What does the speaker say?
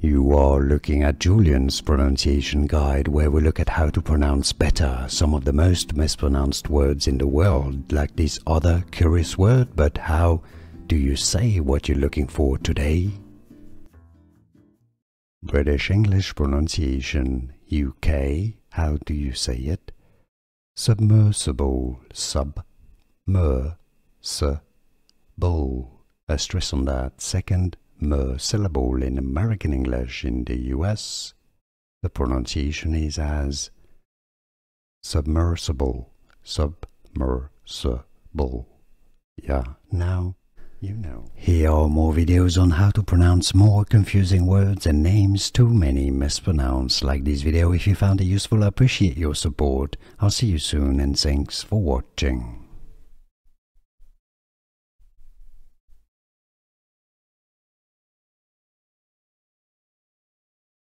You are looking at Julian's pronunciation guide, where we look at how to pronounce better some of the most mispronounced words in the world, like this other curious word. But how do you say what you're looking for today? British English pronunciation. UK, how do you say it? Submersible, sub-mer-se-bull. A stress on that second mer syllable in American English. In the US, the pronunciation is as submersible, submersible. Yeah, now you know. Here are more videos on how to pronounce more confusing words and names too many mispronounced. Like this video if you found it useful. I appreciate your support. I'll see you soon and thanks for watching.